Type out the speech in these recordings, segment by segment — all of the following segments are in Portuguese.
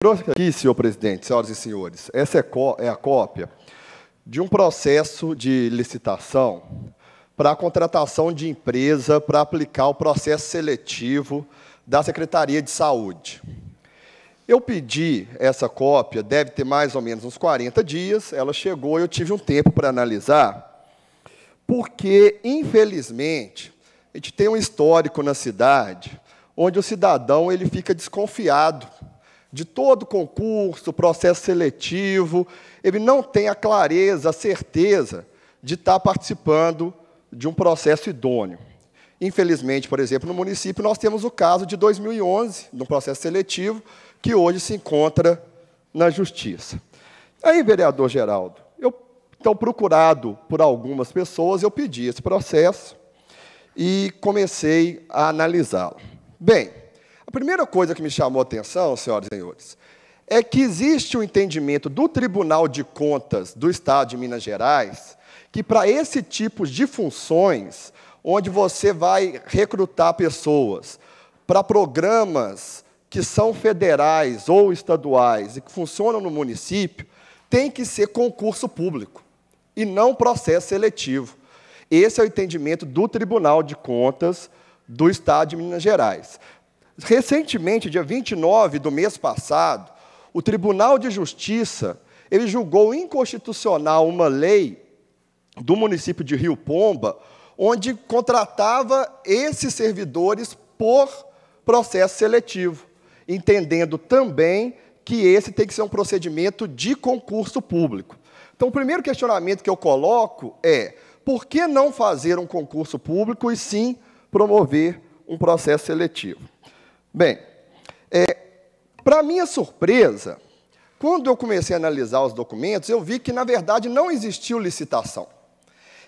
Trouxe aqui, senhor presidente, senhoras e senhores, essa é a cópia de um processo de licitação para a contratação de empresa para aplicar o processo seletivo da Secretaria de Saúde. Eu pedi essa cópia, deve ter mais ou menos uns 40 dias, ela chegou e eu tive um tempo para analisar, porque, infelizmente, a gente tem um histórico na cidade onde o cidadão ele fica desconfiado de todo concurso, processo seletivo, ele não tem a clareza, a certeza de estar participando de um processo idôneo. Infelizmente, por exemplo, no município, nós temos o caso de 2011, de um processo seletivo, que hoje se encontra na Justiça. Aí, vereador Geraldo, então, procurado por algumas pessoas, eu pedi esse processo e comecei a analisá-lo. Bem, a primeira coisa que me chamou a atenção, senhoras e senhores, é que existe um entendimento do Tribunal de Contas do Estado de Minas Gerais que, para esse tipo de funções, onde você vai recrutar pessoas para programas que são federais ou estaduais e que funcionam no município, tem que ser concurso público e não processo seletivo. Esse é o entendimento do Tribunal de Contas do Estado de Minas Gerais. Recentemente, dia 29 do mês passado, o Tribunal de Justiça ele julgou inconstitucional uma lei do município de Rio Pomba, onde contratava esses servidores por processo seletivo, entendendo também que esse tem que ser um procedimento de concurso público. Então, o primeiro questionamento que eu coloco é: por que não fazer um concurso público e sim promover um processo seletivo? Bem, para minha surpresa, quando eu comecei a analisar os documentos, eu vi que, na verdade, não existiu licitação.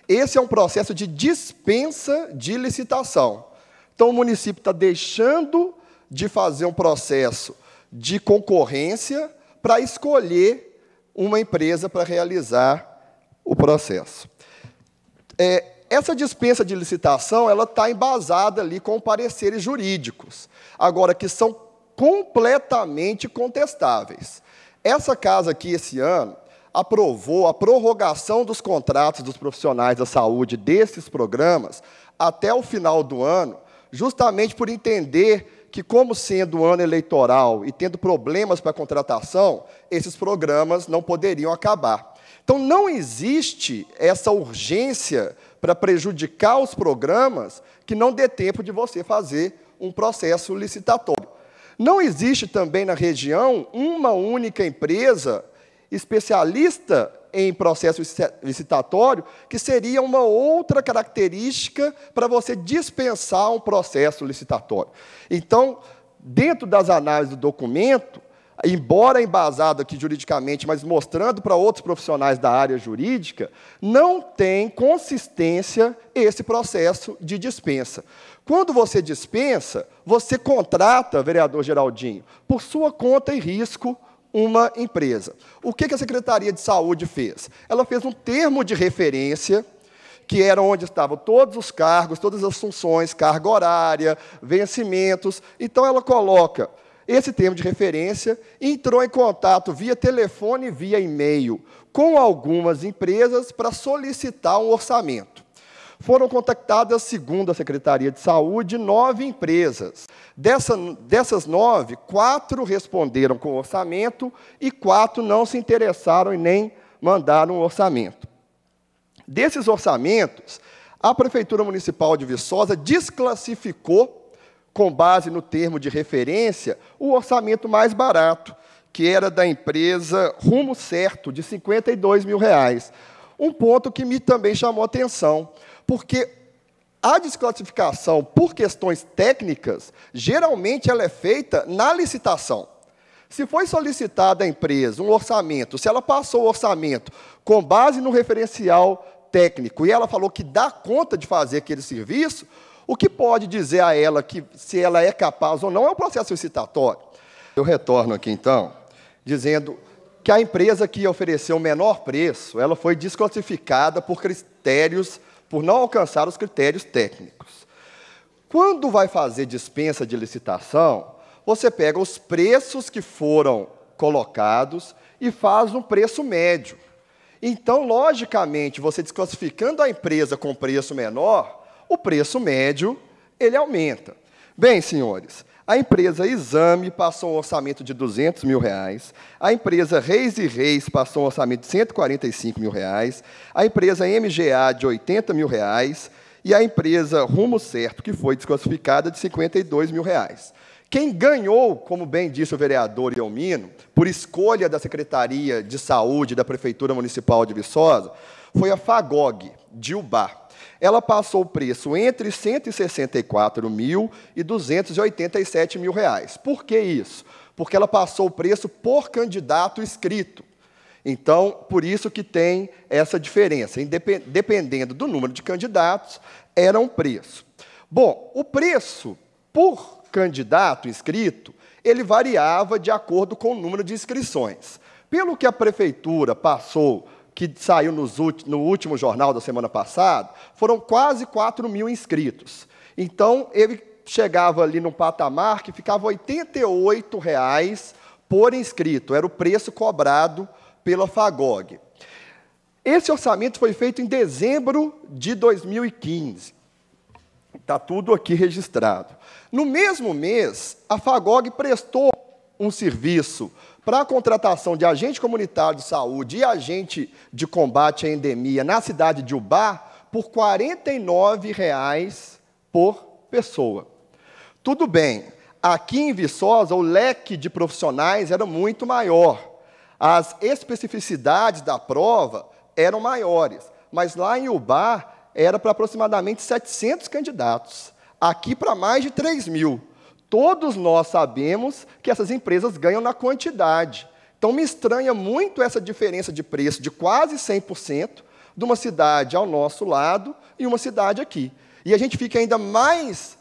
Esse é um processo de dispensa de licitação. Então, o município está deixando de fazer um processo de concorrência para escolher uma empresa para realizar o processo. Essa dispensa de licitação ela está embasada ali com pareceres jurídicos, agora que são completamente contestáveis. Essa casa aqui, esse ano, aprovou a prorrogação dos contratos dos profissionais da saúde desses programas até o final do ano, justamente por entender que, como sendo ano eleitoral e tendo problemas para a contratação, esses programas não poderiam acabar. Então, não existe essa urgência para prejudicar os programas que não dê tempo de você fazer um processo licitatório. Não existe também na região uma única empresa especialista em processo licitatório, que seria uma outra característica para você dispensar um processo licitatório. Então, dentro das análises do documento, embora embasado aqui juridicamente, mas mostrando para outros profissionais da área jurídica, não tem consistência esse processo de dispensa. Quando você dispensa, você contrata, vereador Geraldinho, por sua conta e risco, uma empresa. O que a Secretaria de Saúde fez? Ela fez um termo de referência, que era onde estavam todos os cargos, todas as funções, carga horária, vencimentos. Então, ela coloca esse termo de referência, entrou em contato via telefone e via e-mail com algumas empresas para solicitar um orçamento. Foram contactadas, segundo a Secretaria de Saúde, 9 empresas. Dessas 9, 4 responderam com orçamento e 4 não se interessaram e nem mandaram um orçamento. Desses orçamentos, a Prefeitura Municipal de Viçosa desclassificou, com base no termo de referência, o orçamento mais barato, que era da empresa Rumo Certo, de R$ 52 mil. Um ponto que me também chamou a atenção, porque a desclassificação por questões técnicas, geralmente ela é feita na licitação. Se foi solicitada à empresa um orçamento, se ela passou o orçamento com base no referencial técnico e ela falou que dá conta de fazer aquele serviço, o que pode dizer a ela que se ela é capaz ou não é um processo licitatório. Eu retorno aqui, então, dizendo que a empresa que ofereceu o menor preço, ela foi desclassificada por não alcançar os critérios técnicos. Quando vai fazer dispensa de licitação, você pega os preços que foram colocados e faz um preço médio. Então, logicamente, você desclassificando a empresa com preço menor, o preço médio ele aumenta. Bem, senhores, a empresa Exame passou um orçamento de R$200 mil, a empresa Reis e Reis passou um orçamento de R$145 mil, a empresa MGA de R$80 mil e a empresa Rumo Certo, que foi desclassificada, de R$52 mil. Quem ganhou, como bem disse o vereador Eumino, por escolha da Secretaria de Saúde da Prefeitura Municipal de Viçosa, foi a Fagog, de Ubá. Ela passou o preço entre R$164 mil e R$287 mil. Por que isso? Porque ela passou o preço por candidato inscrito. Então, por isso que tem essa diferença. Dependendo do número de candidatos, era um preço. Bom, o preço por candidato inscrito, ele variava de acordo com o número de inscrições. Pelo que a prefeitura passou, que saiu no último jornal da semana passada, foram quase 4 mil inscritos. Então, ele chegava ali num patamar que ficava R$ 88 por inscrito, era o preço cobrado pela Fagog. Esse orçamento foi feito em dezembro de 2015. Está tudo aqui registrado. No mesmo mês, a Fagog prestou um serviço para a contratação de agente comunitário de saúde e agente de combate à endemia na cidade de Ubá por R$ 49,00 por pessoa. Tudo bem, aqui em Viçosa o leque de profissionais era muito maior. As especificidades da prova eram maiores, mas lá em Ubá era para aproximadamente 700 candidatos. Aqui para mais de 3 mil. Todos nós sabemos que essas empresas ganham na quantidade. Então, me estranha muito essa diferença de preço de quase 100% de uma cidade ao nosso lado e uma cidade aqui. E a gente fica ainda mais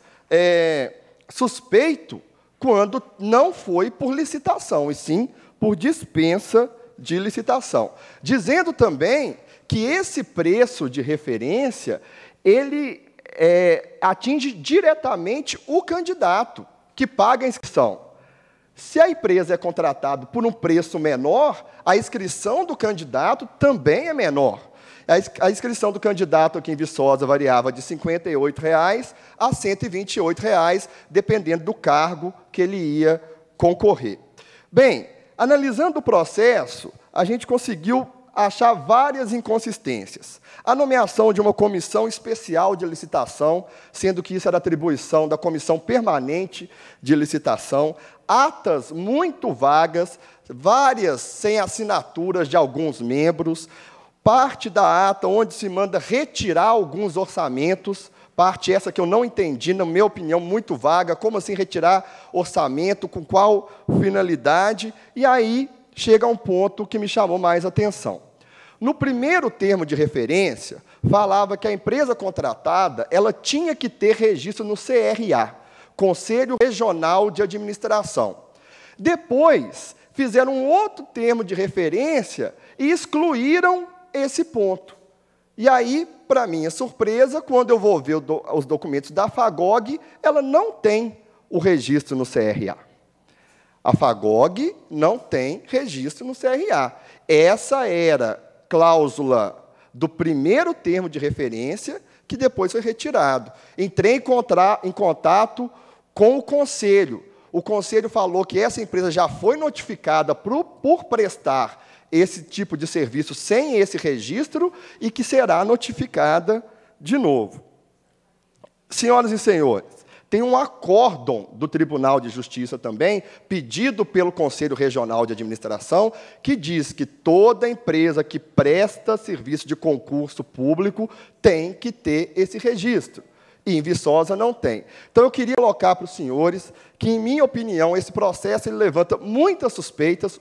suspeito quando não foi por licitação, e sim por dispensa de licitação. Dizendo também que esse preço de referência, ele atinge diretamente o candidato que paga a inscrição. Se a empresa é contratada por um preço menor, a inscrição do candidato também é menor. A inscrição do candidato aqui em Viçosa variava de R$ 58,00 a R$ 128,00, dependendo do cargo que ele ia concorrer. Bem, analisando o processo, a gente conseguiu achar várias inconsistências. A nomeação de uma comissão especial de licitação, sendo que isso era atribuição da Comissão Permanente de Licitação, atas muito vagas, várias sem assinaturas de alguns membros, parte da ata onde se manda retirar alguns orçamentos, parte essa que eu não entendi, na minha opinião, muito vaga, como assim retirar orçamento, com qual finalidade, e aí chega um ponto que me chamou mais atenção. No primeiro termo de referência, falava que a empresa contratada ela tinha que ter registro no CRA, Conselho Regional de Administração. Depois, fizeram um outro termo de referência e excluíram esse ponto. E aí, para minha surpresa, quando eu vou ver os documentos da Fagog, ela não tem o registro no CRA. A Fagog não tem registro no CRA. Essa era cláusula do primeiro termo de referência, que depois foi retirado. Entrei em contato com o Conselho. O Conselho falou que essa empresa já foi notificada por prestar esse tipo de serviço sem esse registro e que será notificada de novo. Senhoras e senhores, tem um acórdão do Tribunal de Justiça também, pedido pelo Conselho Regional de Administração, que diz que toda empresa que presta serviço de concurso público tem que ter esse registro. E em Viçosa não tem. Então, eu queria colocar para os senhores que, em minha opinião, esse processo ele levanta muitas suspeitas.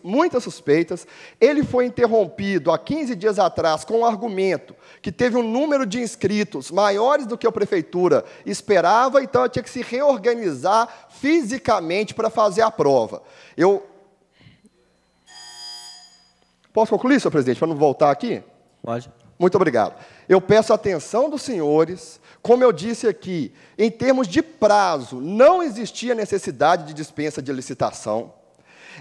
Ele foi interrompido há 15 dias atrás com o argumento que teve um número de inscritos maiores do que a prefeitura esperava, então eu tinha que se reorganizar fisicamente para fazer a prova. Posso concluir, senhor presidente, para não voltar aqui? Pode. Muito obrigado. Eu peço a atenção dos senhores. Como eu disse aqui, em termos de prazo, não existia necessidade de dispensa de licitação.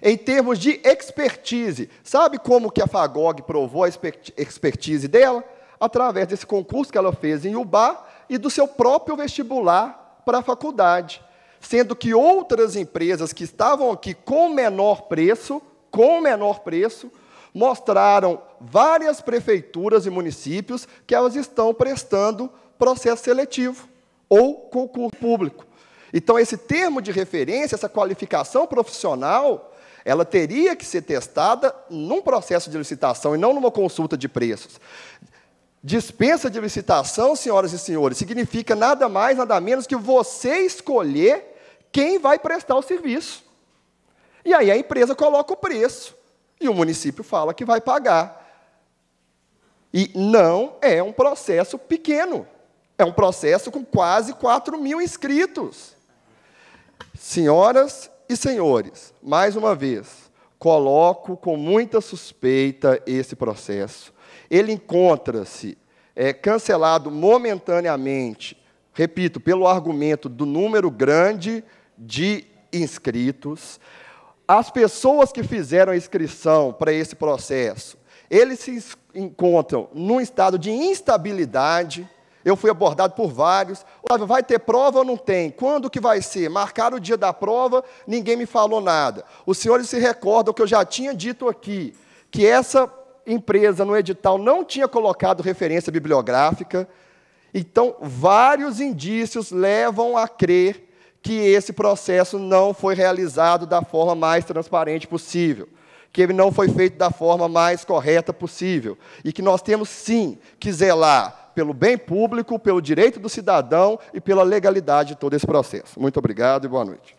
Em termos de expertise, sabe como que a FAGOG provou a expertise dela? Através desse concurso que ela fez em Ubá e do seu próprio vestibular para a faculdade. Sendo que outras empresas que estavam aqui com menor preço, mostraram várias prefeituras e municípios que elas estão prestando processo seletivo ou concurso público. Então, esse termo de referência, essa qualificação profissional, ela teria que ser testada num processo de licitação e não numa consulta de preços. Dispensa de licitação, senhoras e senhores, significa nada mais, nada menos que você escolher quem vai prestar o serviço. E aí a empresa coloca o preço e o município fala que vai pagar. E não é um processo pequeno, é um processo com quase 4.000 inscritos. Senhoras e senhores, mais uma vez, coloco com muita suspeita esse processo. Ele encontra-se cancelado momentaneamente, repito, pelo argumento do número grande de inscritos. As pessoas que fizeram a inscrição para esse processo, eles se encontram num estado de instabilidade. Eu fui abordado por vários. Olavo, vai ter prova ou não tem? Quando que vai ser? Marcaram o dia da prova, ninguém me falou nada. Os senhores se recordam que eu já tinha dito aqui, que essa empresa no edital não tinha colocado referência bibliográfica. Então, vários indícios levam a crer que esse processo não foi realizado da forma mais transparente possível, que ele não foi feito da forma mais correta possível, e que nós temos, sim, que zelar pelo bem público, pelo direito do cidadão e pela legalidade de todo esse processo. Muito obrigado e boa noite.